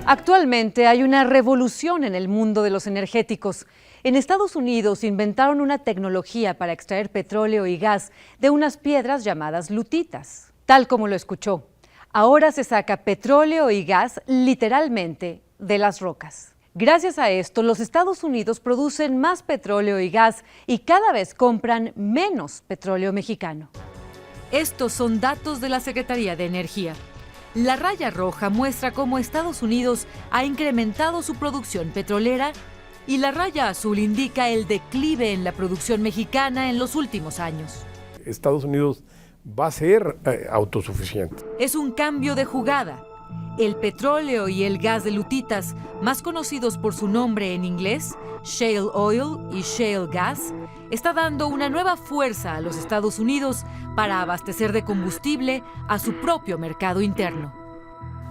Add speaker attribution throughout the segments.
Speaker 1: Actualmente hay una revolución en el mundo de los energéticos. En Estados Unidos inventaron una tecnología para extraer petróleo y gas de unas piedras llamadas lutitas. Tal como lo escuchó, ahora se saca petróleo y gas literalmente de las rocas. Gracias a esto, los Estados Unidos producen más petróleo y gas y cada vez compran menos petróleo mexicano. Estos son datos de la Secretaría de Energía. La raya roja muestra cómo Estados Unidos ha incrementado su producción petrolera y la raya azul indica el declive en la producción mexicana en los últimos años.
Speaker 2: Estados Unidos va a ser autosuficiente.
Speaker 1: Es un cambio de jugada. El petróleo y el gas de lutitas, más conocidos por su nombre en inglés, shale oil y shale gas, está dando una nueva fuerza a los Estados Unidos para abastecer de combustible a su propio mercado interno.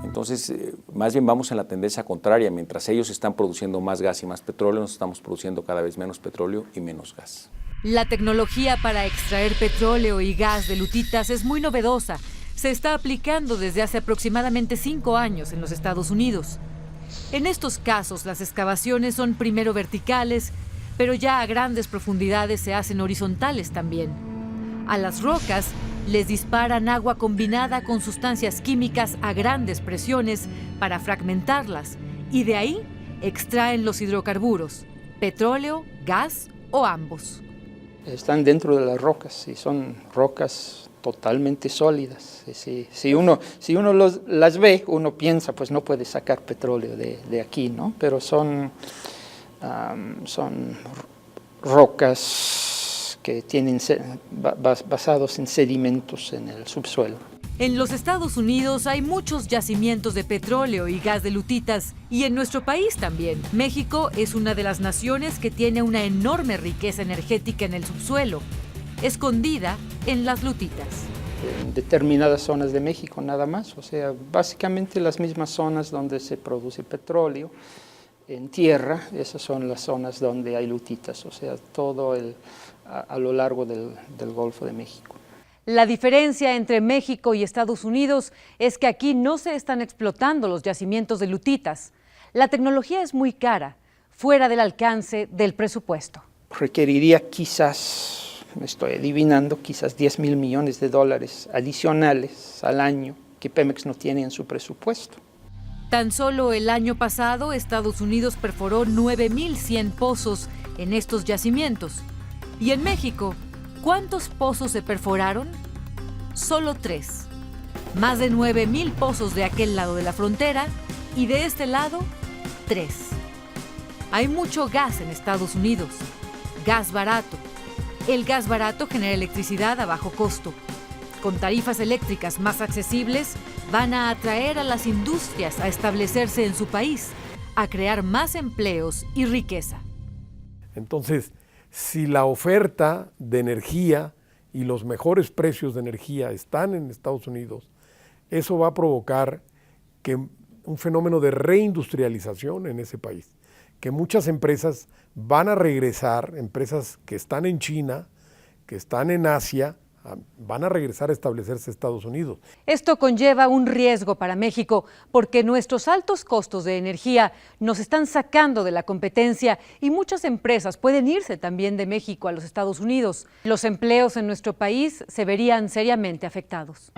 Speaker 3: Entonces, más bien vamos en la tendencia contraria. Mientras ellos están produciendo más gas y más petróleo, nosotros estamos produciendo cada vez menos petróleo y menos gas.
Speaker 1: La tecnología para extraer petróleo y gas de lutitas es muy novedosa. Se está aplicando desde hace aproximadamente 5 años en los Estados Unidos. En estos casos, las excavaciones son primero verticales, pero ya a grandes profundidades se hacen horizontales también. A las rocas les disparan agua combinada con sustancias químicas a grandes presiones para fragmentarlas y de ahí extraen los hidrocarburos, petróleo, gas o ambos.
Speaker 4: Están dentro de las rocas y son rocas totalmente sólidas. Si uno las ve, uno piensa, pues no puede sacar petróleo de aquí, ¿no? Pero son rocas que tienen basados en sedimentos en el subsuelo.
Speaker 1: En los Estados Unidos hay muchos yacimientos de petróleo y gas de lutitas, y en nuestro país también. México es una de las naciones que tiene una enorme riqueza energética en el subsuelo, escondida en las lutitas.
Speaker 4: En determinadas zonas de México nada más, o sea, básicamente las mismas zonas donde se produce petróleo en tierra, esas son las zonas donde hay lutitas, o sea, todo a lo largo del Golfo de México.
Speaker 1: La diferencia entre México y Estados Unidos es que aquí no se están explotando los yacimientos de lutitas. La tecnología es muy cara, fuera del alcance del presupuesto.
Speaker 4: Requeriría quizás, me estoy adivinando, quizás $10,000 millones adicionales al año que Pemex no tiene en su presupuesto.
Speaker 1: Tan solo el año pasado, Estados Unidos perforó 9,100 pozos en estos yacimientos. Y en México, ¿cuántos pozos se perforaron? Solo 3. Más de 9,000 pozos de aquel lado de la frontera y de este lado, 3. Hay mucho gas en Estados Unidos, gas barato. El gas barato genera electricidad a bajo costo. Con tarifas eléctricas más accesibles, van a atraer a las industrias a establecerse en su país, a crear más empleos y riqueza.
Speaker 2: Entonces, si la oferta de energía y los mejores precios de energía están en Estados Unidos, eso va a provocar que un fenómeno de reindustrialización en ese país, que muchas empresas van a regresar, empresas que están en China, que están en Asia, van a regresar a establecerse en Estados Unidos.
Speaker 1: Esto conlleva un riesgo para México porque nuestros altos costos de energía nos están sacando de la competencia y muchas empresas pueden irse también de México a los Estados Unidos. Los empleos en nuestro país se verían seriamente afectados.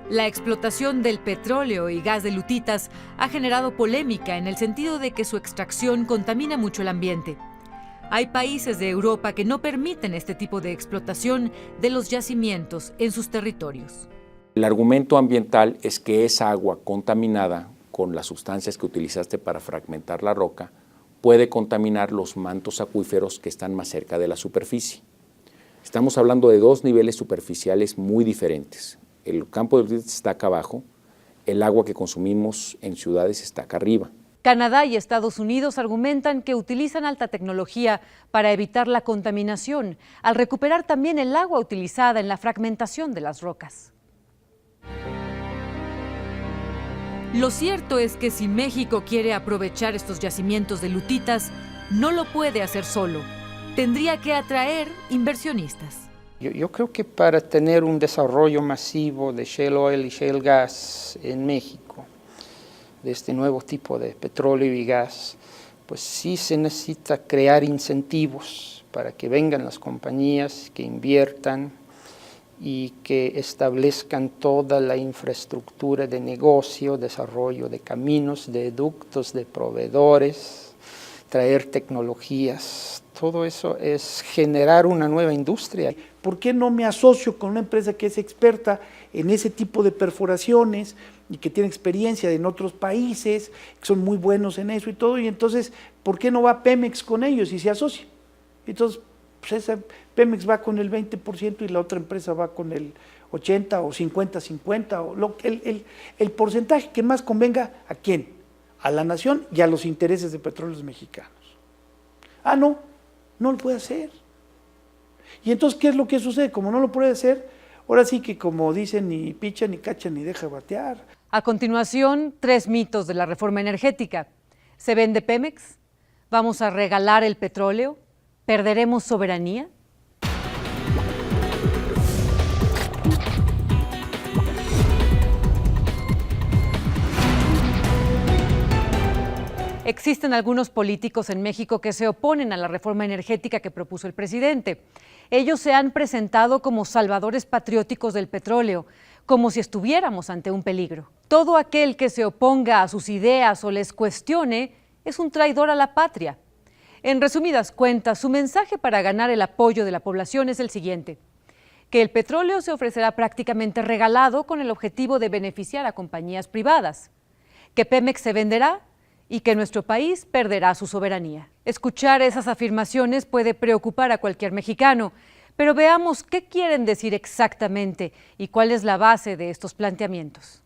Speaker 1: La explotación del petróleo y gas de lutitas ha generado polémica en el sentido de que su extracción contamina mucho el ambiente. Hay países de Europa que no permiten este tipo de explotación de los yacimientos en sus territorios.
Speaker 3: El argumento ambiental es que esa agua contaminada con las sustancias que utilizaste para fragmentar la roca puede contaminar los mantos acuíferos que están más cerca de la superficie. Estamos hablando de 2 niveles superficiales muy diferentes. El campo de lutitas está acá abajo, el agua que consumimos en ciudades está acá arriba.
Speaker 1: Canadá y Estados Unidos argumentan que utilizan alta tecnología para evitar la contaminación, al recuperar también el agua utilizada en la fragmentación de las rocas. Lo cierto es que si México quiere aprovechar estos yacimientos de lutitas, no lo puede hacer solo. Tendría que atraer inversionistas.
Speaker 4: Yo creo que para tener un desarrollo masivo de shale oil y shale gas en México, de este nuevo tipo de petróleo y gas, pues sí se necesita crear incentivos para que vengan las compañías, que inviertan y que establezcan toda la infraestructura de negocio, desarrollo de caminos, de ductos, de proveedores, traer tecnologías. Todo eso es generar una nueva industria.
Speaker 5: ¿Por qué no me asocio con una empresa que es experta en ese tipo de perforaciones y que tiene experiencia en otros países, que son muy buenos en eso y todo? Y entonces, ¿por qué no va Pemex con ellos y se asocia? Entonces, pues Pemex va con el 20% y la otra empresa va con el 80 o 50-50, o el porcentaje que más convenga ¿a quién? A la nación y a los intereses de Petróleos Mexicanos. Ah, no lo puede hacer. Y entonces, ¿qué es lo que sucede? Como no lo puede hacer, ahora sí que como dicen, ni picha, ni cacha, ni deja batear.
Speaker 1: A continuación, 3 mitos de la reforma energética. ¿Se vende Pemex? ¿Vamos a regalar el petróleo? ¿Perderemos soberanía? Existen algunos políticos en México que se oponen a la reforma energética que propuso el presidente. Ellos se han presentado como salvadores patrióticos del petróleo, como si estuviéramos ante un peligro. Todo aquel que se oponga a sus ideas o les cuestione es un traidor a la patria. En resumidas cuentas, su mensaje para ganar el apoyo de la población es el siguiente: que el petróleo se ofrecerá prácticamente regalado con el objetivo de beneficiar a compañías privadas, que Pemex se venderá y que nuestro país perderá su soberanía. Escuchar esas afirmaciones puede preocupar a cualquier mexicano, pero veamos qué quieren decir exactamente y cuál es la base de estos planteamientos.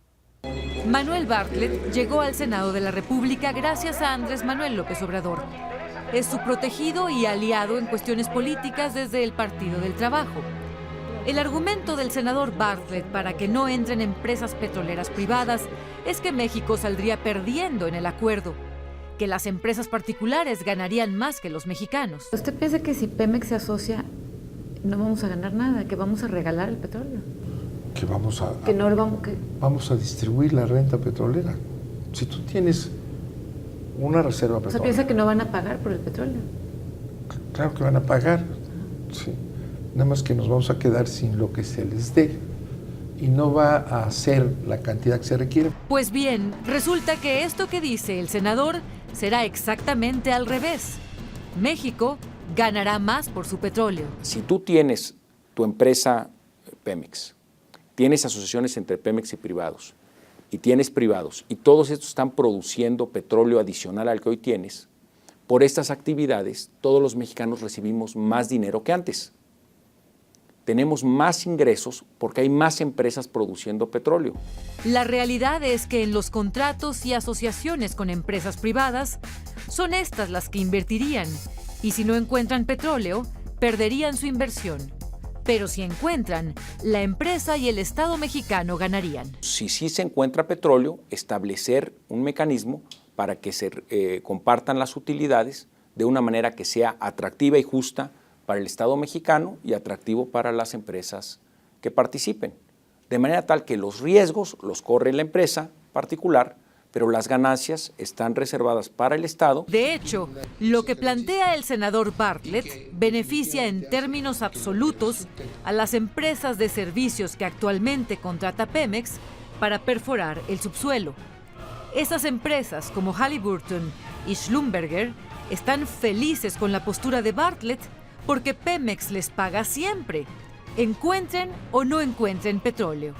Speaker 1: Manuel Bartlett llegó al Senado de la República gracias a Andrés Manuel López Obrador. Es su protegido y aliado en cuestiones políticas desde el Partido del Trabajo. El argumento del senador Bartlett para que no entren empresas petroleras privadas es que México saldría perdiendo en el acuerdo, que las empresas particulares ganarían más que los mexicanos.
Speaker 6: ¿Usted piensa que si Pemex se asocia no vamos a ganar nada, que vamos a regalar el petróleo?
Speaker 7: Que vamos a,
Speaker 6: que no vamos, que...
Speaker 7: vamos a distribuir la renta petrolera. Si tú tienes una reserva petrolera...
Speaker 6: ¿Usted piensa que no van a pagar por el petróleo?
Speaker 7: Claro que van a pagar, sí. Nada más que nos vamos a quedar sin lo que se les dé y no va a ser la cantidad que se requiere.
Speaker 1: Pues bien, resulta que esto que dice el senador será exactamente al revés. México ganará más por su petróleo.
Speaker 3: Si tú tienes tu empresa Pemex, tienes asociaciones entre Pemex y privados, y tienes privados, y todos estos están produciendo petróleo adicional al que hoy tienes, por estas actividades todos los mexicanos recibimos más dinero que antes. Tenemos más ingresos porque hay más empresas produciendo petróleo.
Speaker 1: La realidad es que en los contratos y asociaciones con empresas privadas, son estas las que invertirían, y si no encuentran petróleo, perderían su inversión. Pero si encuentran, la empresa y el Estado mexicano ganarían.
Speaker 3: Si sí se encuentra petróleo, establecer un mecanismo para que se compartan las utilidades de una manera que sea atractiva y justa para el Estado mexicano y atractivo para las empresas que participen, de manera tal que los riesgos los corre la empresa particular, pero las ganancias están reservadas para el Estado.
Speaker 1: De hecho, lo que plantea el senador Bartlett beneficia en términos absolutos a las empresas de servicios que actualmente contrata Pemex para perforar el subsuelo. Esas empresas como Halliburton y Schlumberger están felices con la postura de Bartlett porque Pemex les paga siempre, encuentren o no encuentren petróleo.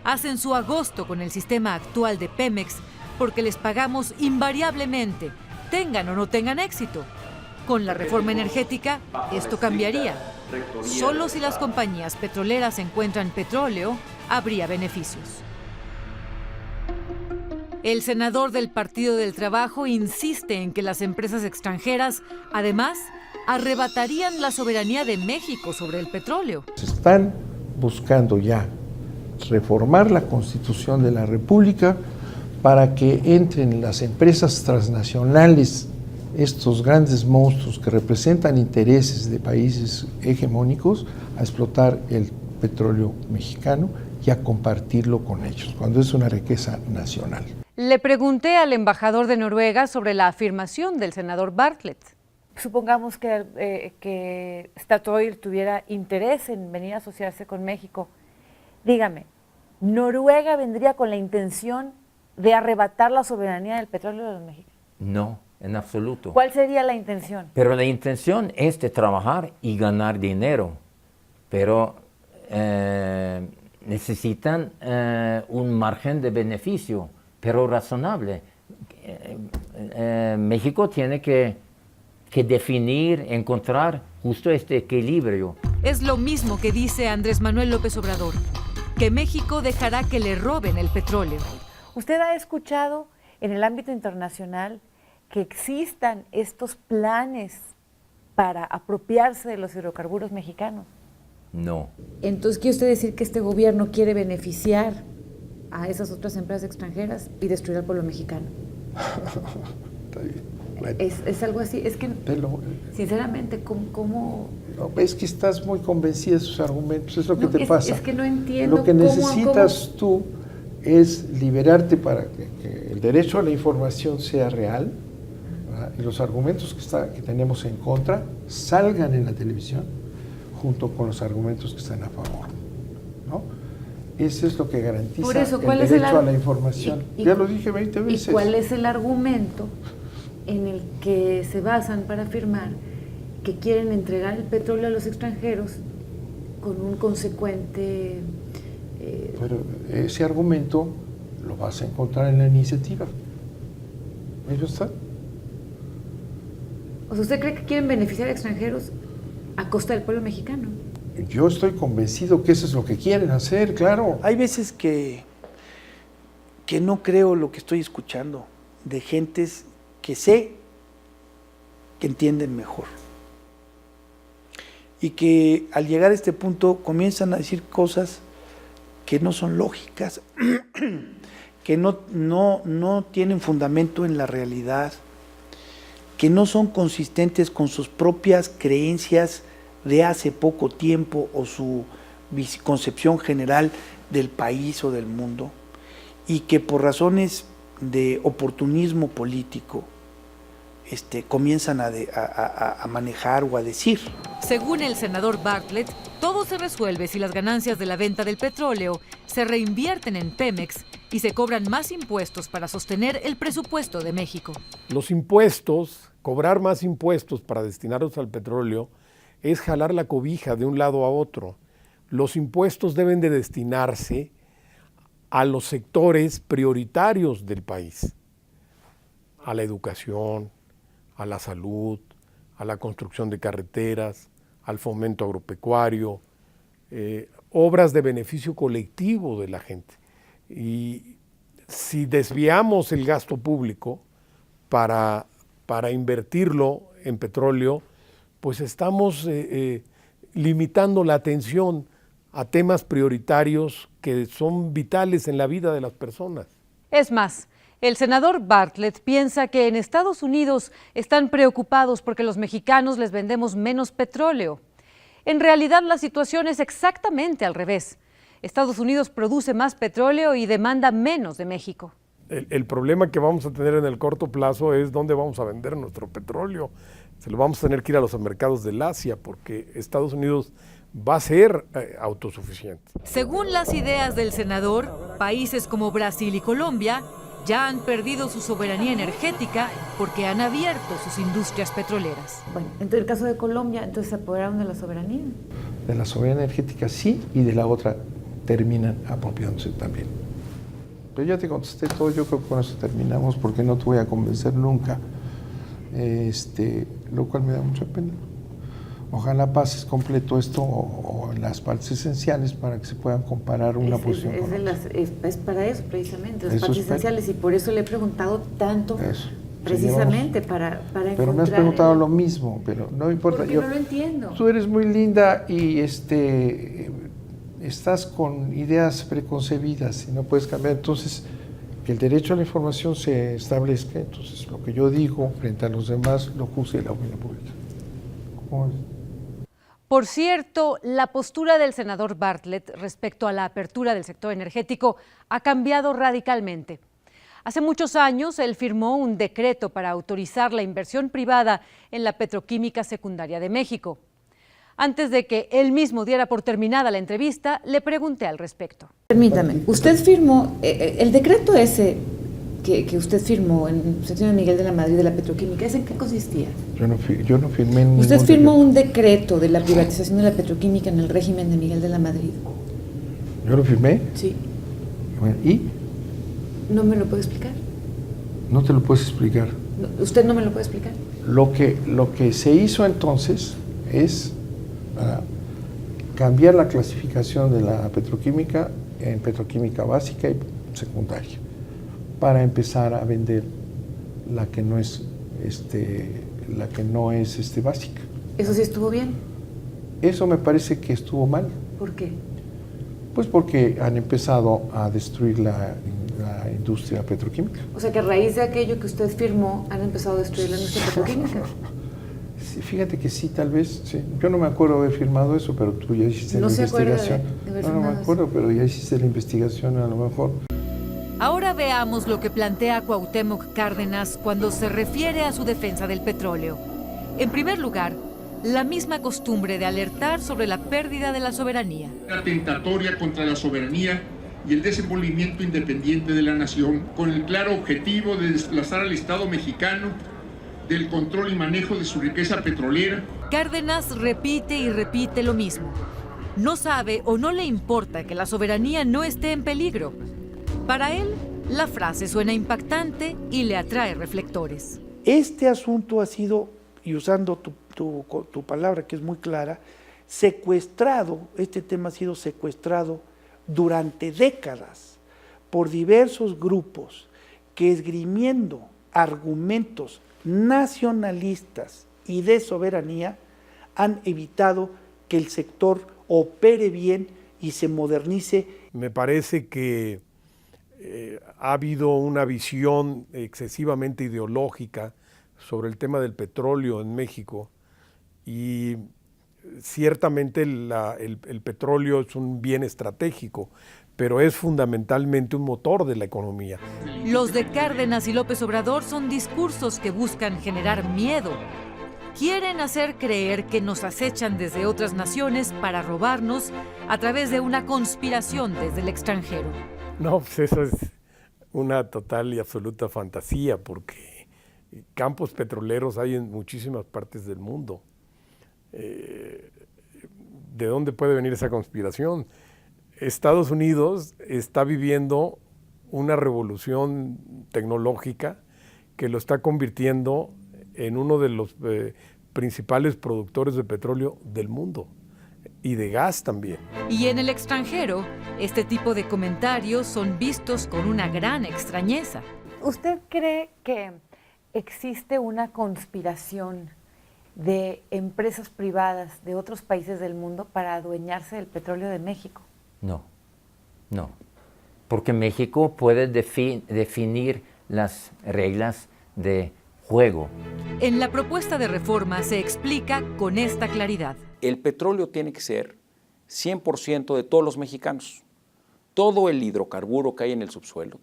Speaker 1: Hacen su agosto con el sistema actual de Pemex porque les pagamos invariablemente, tengan o no tengan éxito. Con la reforma energética, esto cambiaría. Solo si las compañías petroleras encuentran petróleo, habría beneficios. El senador del Partido del Trabajo insiste en que las empresas extranjeras, además, arrebatarían la soberanía de México sobre el petróleo.
Speaker 7: Se están buscando ya reformar la Constitución de la República para que entren las empresas transnacionales, estos grandes monstruos que representan intereses de países hegemónicos, a explotar el petróleo mexicano y a compartirlo con ellos, cuando es una riqueza nacional.
Speaker 1: Le pregunté al embajador de Noruega sobre la afirmación del senador Bartlett.
Speaker 6: Supongamos que Statoil tuviera interés en venir a asociarse con México. Dígame, ¿Noruega vendría con la intención de arrebatar la soberanía del petróleo de los mexicanos?
Speaker 8: No, en absoluto.
Speaker 6: ¿Cuál sería la intención?
Speaker 8: Pero la intención es de trabajar y ganar dinero, pero necesitan un margen de beneficio, pero razonable. México tiene que definir, encontrar justo este equilibrio.
Speaker 1: Es lo mismo que dice Andrés Manuel López Obrador, que México dejará que le roben el petróleo.
Speaker 6: ¿Usted ha escuchado en el ámbito internacional que existan estos planes para apropiarse de los hidrocarburos mexicanos?
Speaker 8: No.
Speaker 6: Entonces, ¿quiere usted decir que este gobierno quiere beneficiar a esas otras empresas extranjeras y destruir al pueblo mexicano?
Speaker 7: Está bien. Bueno,
Speaker 6: Es algo así, es que, sinceramente, ¿cómo?
Speaker 7: No, es que estás muy convencida de sus argumentos, es lo que
Speaker 6: No,
Speaker 7: te pasa.
Speaker 6: Es que no entiendo.
Speaker 7: Lo que necesitas tú es liberarte para que el derecho a la información sea real, ¿verdad? Y los argumentos que tenemos en contra salgan en la televisión junto con los argumentos que están a favor, ¿no? Eso es lo que garantiza
Speaker 6: Por eso,
Speaker 7: el derecho a la información. Ya lo dije 20 veces.
Speaker 6: ¿Y cuál es el argumento en el que se basan para afirmar que quieren entregar el petróleo a los extranjeros con un consecuente...
Speaker 7: Pero ese argumento lo vas a encontrar en la iniciativa. Ahí está.
Speaker 6: O sea, ¿usted cree que quieren beneficiar a extranjeros a costa del pueblo mexicano?
Speaker 7: Yo estoy convencido que eso es lo que quieren hacer, claro.
Speaker 5: Hay veces que no creo lo que estoy escuchando de gentes que sé que entienden mejor y que al llegar a este punto comienzan a decir cosas que no son lógicas, que no tienen fundamento en la realidad, que no son consistentes con sus propias creencias de hace poco tiempo o su concepción general del país o del mundo, y que por razones de oportunismo político comienzan a manejar o a decir.
Speaker 1: Según el senador Bartlett, todo se resuelve si las ganancias de la venta del petróleo se reinvierten en Pemex y se cobran más impuestos para sostener el presupuesto de México.
Speaker 2: Los impuestos, cobrar más impuestos para destinarlos al petróleo, es jalar la cobija de un lado a otro. Los impuestos deben de destinarse a los sectores prioritarios del país, a la educación, a la salud, a la construcción de carreteras, al fomento agropecuario, obras de beneficio colectivo de la gente. Y si desviamos el gasto público para invertirlo en petróleo, pues estamos limitando la atención a temas prioritarios que son vitales en la vida de las personas.
Speaker 1: Es más, el senador Bartlett piensa que en Estados Unidos están preocupados porque los mexicanos les vendemos menos petróleo. En realidad, la situación es exactamente al revés. Estados Unidos produce más petróleo y demanda menos de México.
Speaker 2: El problema que vamos a tener en el corto plazo es dónde vamos a vender nuestro petróleo. Se lo vamos a tener que ir a los mercados del Asia porque Estados Unidos va a ser autosuficiente.
Speaker 1: Según las ideas del senador, países como Brasil y Colombia ya han perdido su soberanía energética porque han abierto sus industrias petroleras.
Speaker 6: Bueno, en el caso de Colombia, entonces se apoderaron de la soberanía.
Speaker 7: De la soberanía energética sí, y de la otra terminan apropiándose también. Pero ya te contesté todo, yo creo que con eso terminamos porque no te voy a convencer nunca, lo cual me da mucha pena. Ojalá pases completo esto o las partes esenciales para que se puedan comparar una posición con otra.
Speaker 6: Es para eso precisamente, las
Speaker 7: Eso
Speaker 6: partes
Speaker 7: espero.
Speaker 6: esenciales, y por eso le he preguntado tanto,
Speaker 7: Eso.
Speaker 6: precisamente para encontrar...
Speaker 7: Pero me has preguntado lo mismo, pero no importa.
Speaker 6: Porque no lo entiendo.
Speaker 7: Tú eres muy linda y estás con ideas preconcebidas y no puedes cambiar. Entonces, que el derecho a la información se establezca, entonces lo que yo digo frente a los demás lo juzgue la opinión pública. ¿Cómo es?
Speaker 1: Por cierto, la postura del senador Bartlett respecto a la apertura del sector energético ha cambiado radicalmente. Hace muchos años, él firmó un decreto para autorizar la inversión privada en la petroquímica secundaria de México. Antes de que él mismo diera por terminada la entrevista, le pregunté al respecto.
Speaker 9: Permítame, usted firmó, el decreto ese que usted firmó en Sección de Miguel de la Madrid de la petroquímica, ¿ese en qué consistía?
Speaker 7: Yo no firmé ningún
Speaker 9: Usted firmó
Speaker 7: decreto.
Speaker 9: un decreto de la privatización de la petroquímica en el régimen de Miguel de la Madrid.
Speaker 7: ¿Yo lo firmé?
Speaker 9: Sí.
Speaker 7: Bueno, ¿y?
Speaker 9: ¿No me lo puede explicar?
Speaker 7: No te lo puedes explicar.
Speaker 9: ¿Usted no me lo puede explicar?
Speaker 7: Lo que se hizo entonces es cambiar la clasificación de la petroquímica en petroquímica básica y secundaria para empezar a vender la que no es básica.
Speaker 9: ¿Eso sí estuvo bien?
Speaker 7: Eso me parece que estuvo mal.
Speaker 9: ¿Por qué?
Speaker 7: Pues porque han empezado a destruir la industria petroquímica.
Speaker 9: O sea que a raíz de aquello que usted firmó han empezado a destruir la industria petroquímica.
Speaker 7: Sí, fíjate que sí, tal vez, sí. Yo no me acuerdo de haber firmado eso, pero tú ya hiciste la investigación. No me acuerdo, pero ya hiciste la investigación a lo mejor.
Speaker 1: Ahora veamos lo que plantea Cuauhtémoc Cárdenas cuando se refiere a su defensa del petróleo. En primer lugar, la misma costumbre de alertar sobre la pérdida de la soberanía.
Speaker 10: Atentatoria contra la soberanía y el desenvolvimiento independiente de la nación, con el claro objetivo de desplazar al Estado mexicano del control y manejo de su riqueza petrolera.
Speaker 1: Cárdenas repite y repite lo mismo. No sabe o no le importa que la soberanía no esté en peligro. Para él, la frase suena impactante y le atrae reflectores.
Speaker 5: Este asunto ha sido, y usando tu palabra que es muy clara, secuestrado, este tema ha sido secuestrado durante décadas por diversos grupos que, esgrimiendo argumentos nacionalistas y de soberanía, han evitado que el sector opere bien y se modernice.
Speaker 2: Me parece que ha habido una visión excesivamente ideológica sobre el tema del petróleo en México y ciertamente el petróleo es un bien estratégico, pero es fundamentalmente un motor de la economía.
Speaker 1: Los de Cárdenas y López Obrador son discursos que buscan generar miedo. Quieren hacer creer que nos acechan desde otras naciones para robarnos a través de una conspiración desde el extranjero.
Speaker 2: No, pues eso es una total y absoluta fantasía, porque campos petroleros hay en muchísimas partes del mundo. ¿De dónde puede venir esa conspiración? Estados Unidos está viviendo una revolución tecnológica que lo está convirtiendo en uno de los principales productores de petróleo del mundo y de gas también.
Speaker 1: Y en el extranjero, este tipo de comentarios son vistos con una gran extrañeza.
Speaker 6: ¿Usted cree que existe una conspiración de empresas privadas de otros países del mundo para adueñarse del petróleo de México?
Speaker 8: No, porque México puede definir las reglas de juego.
Speaker 1: En la propuesta de reforma se explica con esta claridad.
Speaker 3: El petróleo tiene que ser 100% de todos los mexicanos. Todo el hidrocarburo que hay en el subsuelo,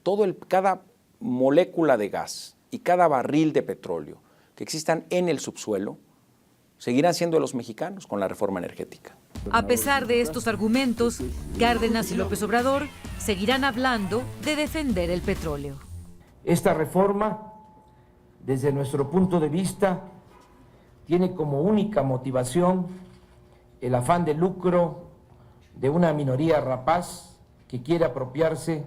Speaker 3: cada molécula de gas y cada barril de petróleo que existan en el subsuelo, seguirán siendo de los mexicanos con la reforma energética.
Speaker 1: A pesar de estos argumentos, Cárdenas y López Obrador seguirán hablando de defender el petróleo.
Speaker 11: Esta reforma, desde nuestro punto de vista, tiene como única motivación el afán de lucro de una minoría rapaz que quiere apropiarse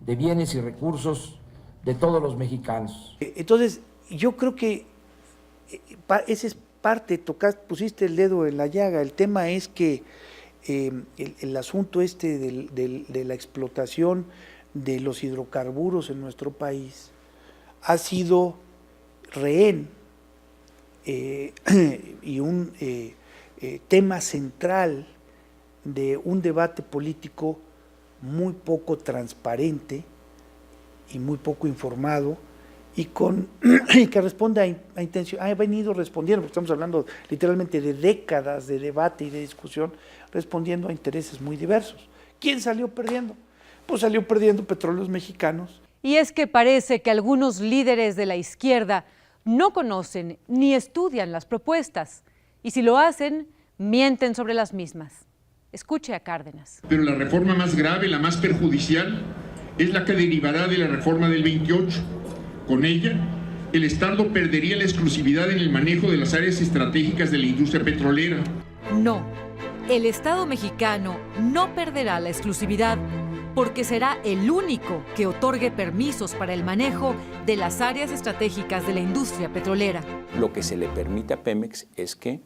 Speaker 11: de bienes y recursos de todos los mexicanos.
Speaker 5: Entonces, yo creo que esa es parte, pusiste el dedo en la llaga. El tema es que el asunto de la explotación de los hidrocarburos en nuestro país ha sido rehén y un tema central de un debate político muy poco transparente y muy poco informado, y que responde a intención, ha venido respondiendo, porque estamos hablando literalmente de décadas de debate y de discusión, respondiendo a intereses muy diversos. ¿Quién salió perdiendo? Pues salió perdiendo Petróleos Mexicanos.
Speaker 1: Y es que parece que algunos líderes de la izquierda no conocen ni estudian las propuestas, y si lo hacen, mienten sobre las mismas. Escuche a Cárdenas.
Speaker 10: Pero la reforma más grave, la más perjudicial, es la que derivará de la reforma del 28. Con ella, el Estado perdería la exclusividad en el manejo de las áreas estratégicas de la industria petrolera.
Speaker 1: No, el Estado mexicano no perderá la exclusividad porque será el único que otorgue permisos para el manejo de las áreas estratégicas de la industria petrolera.
Speaker 3: Lo que se le permite a Pemex es que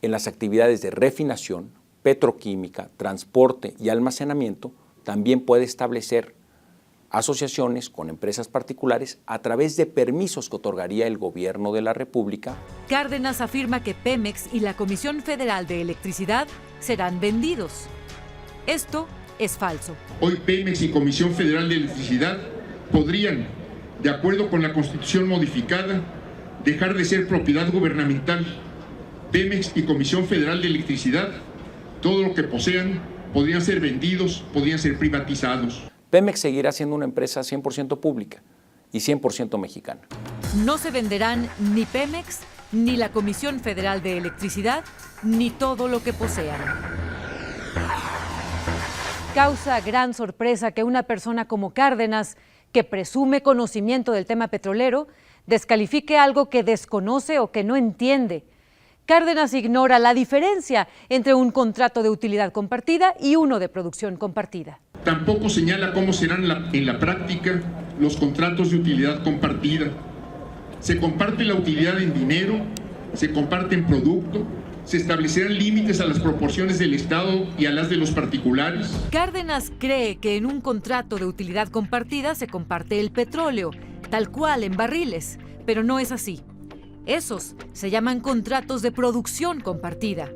Speaker 3: en las actividades de refinación, petroquímica, transporte y almacenamiento también puede establecer asociaciones con empresas particulares a través de permisos que otorgaría el gobierno de la República.
Speaker 1: Cárdenas afirma que Pemex y la Comisión Federal de Electricidad serán vendidos. Esto es falso.
Speaker 10: Hoy Pemex y Comisión Federal de Electricidad podrían, de acuerdo con la Constitución modificada, dejar de ser propiedad gubernamental. Pemex y Comisión Federal de Electricidad, todo lo que posean, podrían ser vendidos, podrían ser privatizados.
Speaker 3: Pemex seguirá siendo una empresa 100% pública y 100% mexicana.
Speaker 1: No se venderán ni Pemex, ni la Comisión Federal de Electricidad, ni todo lo que posean. Causa gran sorpresa que una persona como Cárdenas, que presume conocimiento del tema petrolero, descalifique algo que desconoce o que no entiende. Cárdenas ignora la diferencia entre un contrato de utilidad compartida y uno de producción compartida.
Speaker 10: Tampoco señala cómo serán en la práctica los contratos de utilidad compartida. Se comparte la utilidad en dinero, se comparte en producto, se establecerán límites a las proporciones del Estado y a las de los particulares.
Speaker 1: Cárdenas cree que en un contrato de utilidad compartida se comparte el petróleo, tal cual en barriles, pero no es así. Esos se llaman contratos de producción compartida.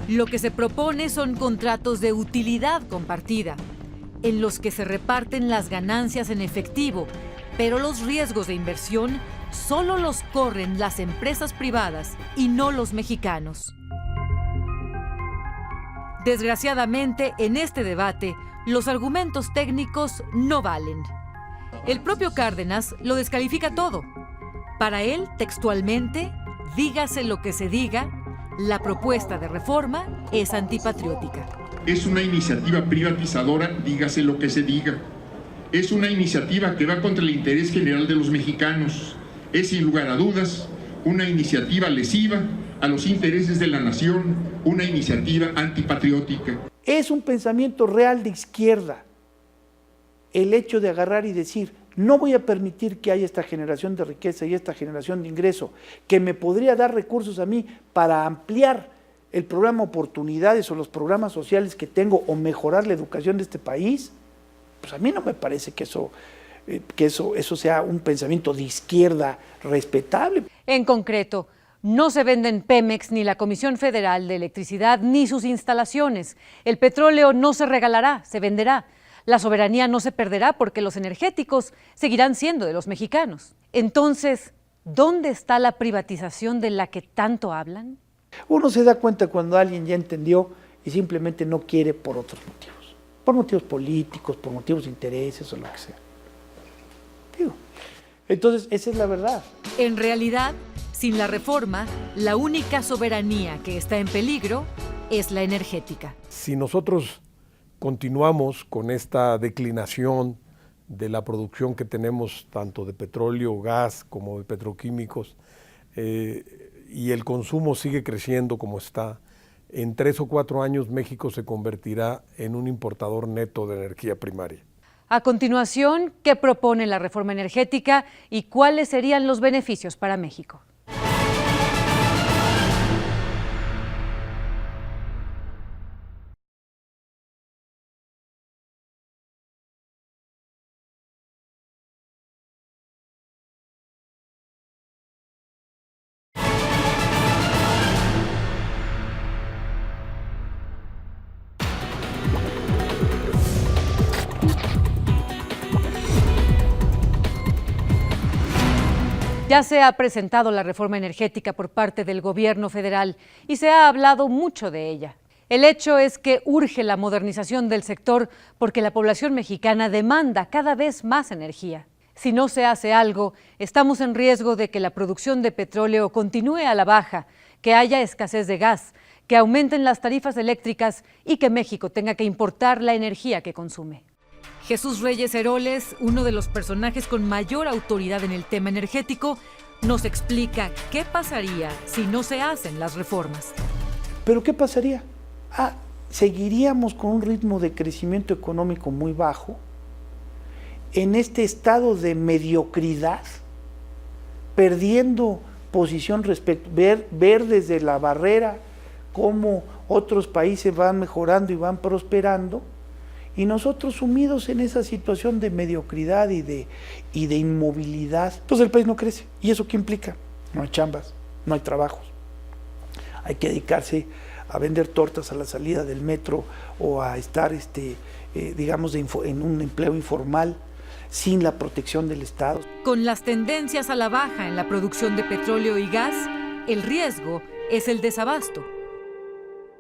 Speaker 1: Lo que se propone son contratos de utilidad compartida, en los que se reparten las ganancias en efectivo, pero los riesgos de inversión solo los corren las empresas privadas y no los mexicanos. Desgraciadamente, en este debate, los argumentos técnicos no valen. El propio Cárdenas lo descalifica todo. Para él, textualmente, dígase lo que se diga, la propuesta de reforma es antipatriótica.
Speaker 10: Es una iniciativa privatizadora, dígase lo que se diga. Es una iniciativa que va contra el interés general de los mexicanos. Es, sin lugar a dudas, una iniciativa lesiva a los intereses de la nación, una iniciativa antipatriótica.
Speaker 5: Es un pensamiento real de izquierda el hecho de agarrar y decir: no voy a permitir que haya esta generación de riqueza y esta generación de ingreso, que me podría dar recursos a mí para ampliar el programa Oportunidades o los programas sociales que tengo o mejorar la educación de este país. Pues a mí no me parece que eso sea un pensamiento de izquierda respetable.
Speaker 1: En concreto, no se venden Pemex ni la Comisión Federal de Electricidad ni sus instalaciones. El petróleo no se regalará, se venderá. La soberanía no se perderá porque los energéticos seguirán siendo de los mexicanos. Entonces, ¿dónde está la privatización de la que tanto hablan?
Speaker 5: Uno se da cuenta cuando alguien ya entendió y simplemente no quiere por otros motivos. Por motivos políticos, por motivos de intereses o lo que sea. Entonces, esa es la verdad.
Speaker 1: En realidad, sin la reforma, la única soberanía que está en peligro es la energética.
Speaker 2: Si nosotros continuamos con esta declinación de la producción que tenemos tanto de petróleo, gas como de petroquímicos, y el consumo sigue creciendo como está, en 3 o 4 años México se convertirá en un importador neto de energía primaria.
Speaker 1: A continuación, ¿qué propone la reforma energética y cuáles serían los beneficios para México? Ya se ha presentado la reforma energética por parte del gobierno federal y se ha hablado mucho de ella. El hecho es que urge la modernización del sector porque la población mexicana demanda cada vez más energía. Si no se hace algo, estamos en riesgo de que la producción de petróleo continúe a la baja, que haya escasez de gas, que aumenten las tarifas eléctricas y que México tenga que importar la energía que consume. Jesús Reyes Heroles, uno de los personajes con mayor autoridad en el tema energético, nos explica qué pasaría si no se hacen las reformas.
Speaker 5: ¿Pero qué pasaría? Seguiríamos con un ritmo de crecimiento económico muy bajo, en este estado de mediocridad, perdiendo posición respecto, ver desde la barrera cómo otros países van mejorando y van prosperando, y nosotros sumidos en esa situación de mediocridad y de inmovilidad. Entonces el país no crece. ¿Y eso qué implica? No hay chambas, no hay trabajos. Hay que dedicarse a vender tortas a la salida del metro o a estar, digamos, en un empleo informal sin la protección del Estado.
Speaker 1: Con las tendencias a la baja en la producción de petróleo y gas, el riesgo es el desabasto.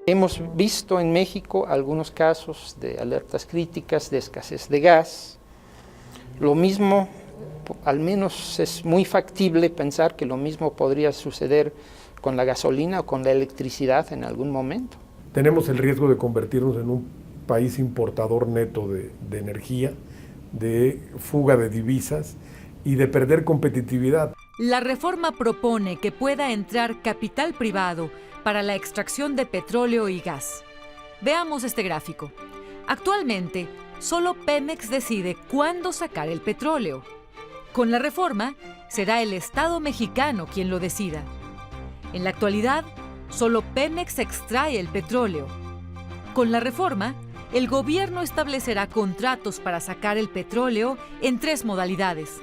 Speaker 4: Hemos visto en México algunos casos de alertas críticas de escasez de gas. Lo mismo, al menos es muy factible pensar que lo mismo podría suceder con la gasolina o con la electricidad en algún momento.
Speaker 2: Tenemos el riesgo de convertirnos en un país importador neto de energía, de fuga de divisas y de perder competitividad.
Speaker 1: La reforma propone que pueda entrar capital privado para la extracción de petróleo y gas. Veamos este gráfico. Actualmente, solo Pemex decide cuándo sacar el petróleo. Con la reforma, será el Estado mexicano quien lo decida. En la actualidad, solo Pemex extrae el petróleo. Con la reforma, el gobierno establecerá contratos para sacar el petróleo en 3 modalidades: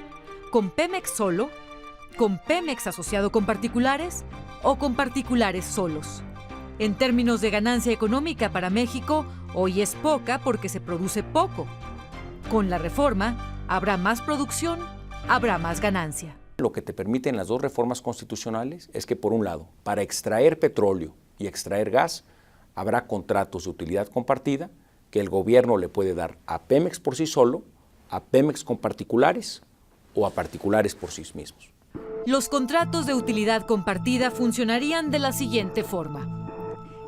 Speaker 1: con Pemex solo, con Pemex asociado con particulares o con particulares solos. En términos de ganancia económica para México, hoy es poca porque se produce poco. Con la reforma, habrá más producción, habrá más ganancia.
Speaker 3: Lo que te permiten las 2 reformas constitucionales es que, por un lado, para extraer petróleo y extraer gas, habrá contratos de utilidad compartida que el gobierno le puede dar a Pemex por sí solo, a Pemex con particulares o a particulares por sí mismos.
Speaker 1: Los contratos de utilidad compartida funcionarían de la siguiente forma.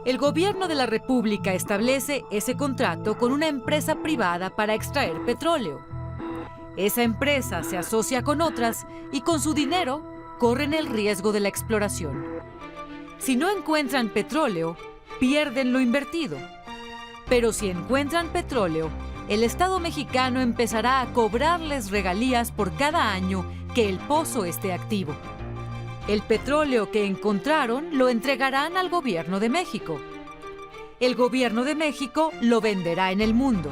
Speaker 1: El gobierno de la República establece ese contrato con una empresa privada para extraer petróleo. Esa empresa se asocia con otras y con su dinero corren el riesgo de la exploración. Si no encuentran petróleo, pierden lo invertido. Pero si encuentran petróleo, el Estado mexicano empezará a cobrarles regalías por cada año que el pozo esté activo. El petróleo que encontraron lo entregarán al gobierno de México. El gobierno de México lo venderá en el mundo.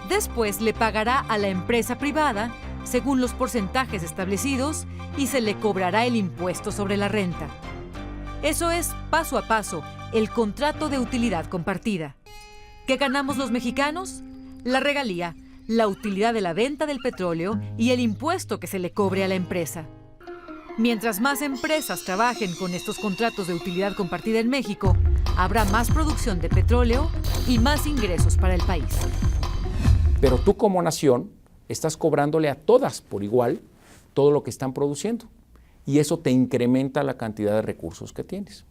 Speaker 1: Después le pagará a la empresa privada según los porcentajes establecidos y se le cobrará el impuesto sobre la renta. Eso es, paso a paso, el contrato de utilidad compartida. ¿Qué ganamos los mexicanos? La regalía, la utilidad de la venta del petróleo y el impuesto que se le cobre a la empresa. Mientras más empresas trabajen con estos contratos de utilidad compartida en México, habrá más producción de petróleo y más ingresos para el país.
Speaker 3: Pero tú como nación estás cobrándole a todas por igual todo lo que están produciendo y eso te incrementa la cantidad de recursos que tienes.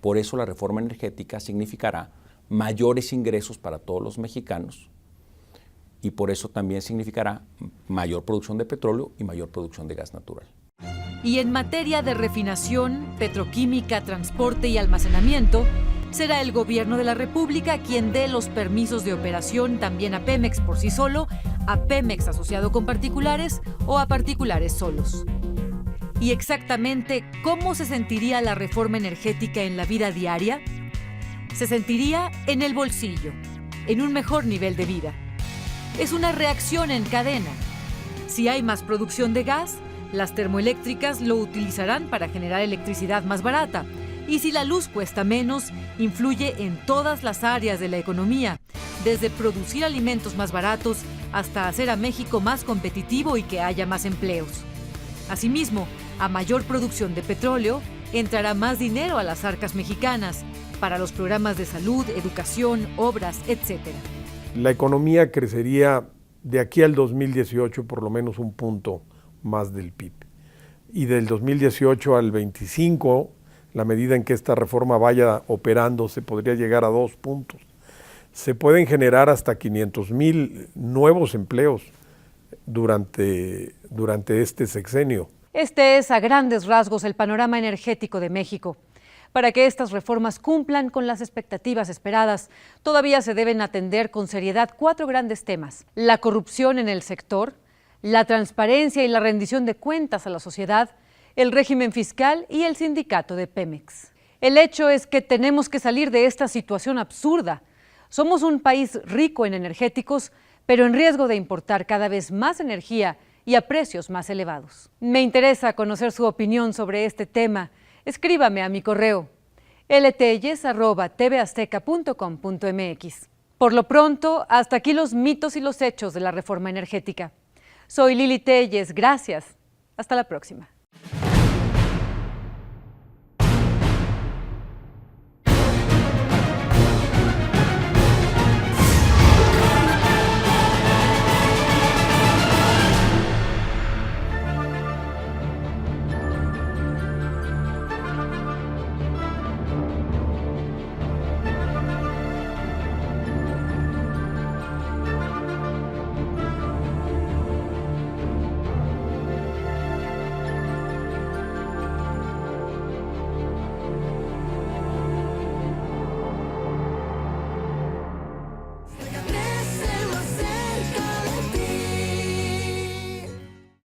Speaker 3: Por eso la reforma energética significará mayores ingresos para todos los mexicanos y por eso también significará mayor producción de petróleo y mayor producción de gas natural.
Speaker 1: Y en materia de refinación, petroquímica, transporte y almacenamiento, será el gobierno de la República quien dé los permisos de operación también a Pemex por sí solo, a Pemex asociado con particulares o a particulares solos. ¿Y exactamente cómo se sentiría la reforma energética en la vida diaria? Se sentiría en el bolsillo, en un mejor nivel de vida. Es una reacción en cadena. Si hay más producción de gas, las termoeléctricas lo utilizarán para generar electricidad más barata. Y si la luz cuesta menos, influye en todas las áreas de la economía, desde producir alimentos más baratos hasta hacer a México más competitivo y que haya más empleos. Asimismo, a mayor producción de petróleo, entrará más dinero a las arcas mexicanas para los programas de salud, educación, obras, etc.
Speaker 2: La economía crecería de aquí al 2018 por lo menos un punto más del PIB. Y del 2018 al 25, la medida en que esta reforma vaya operando, se podría llegar a 2 puntos. Se pueden generar hasta 500,000 nuevos empleos durante este sexenio.
Speaker 1: Este es a grandes rasgos el panorama energético de México. Para que estas reformas cumplan con las expectativas esperadas, todavía se deben atender con seriedad 4 grandes temas: la corrupción en el sector, la transparencia y la rendición de cuentas a la sociedad, el régimen fiscal y el sindicato de Pemex. El hecho es que tenemos que salir de esta situación absurda. Somos un país rico en energéticos, pero en riesgo de importar cada vez más energía y a precios más elevados. Me interesa conocer su opinión sobre este tema. Escríbame a mi correo ltelles@tvazteca.com.mx. Por lo pronto, hasta aquí los mitos y los hechos de la reforma energética. Soy Lili Telles, gracias. Hasta la próxima.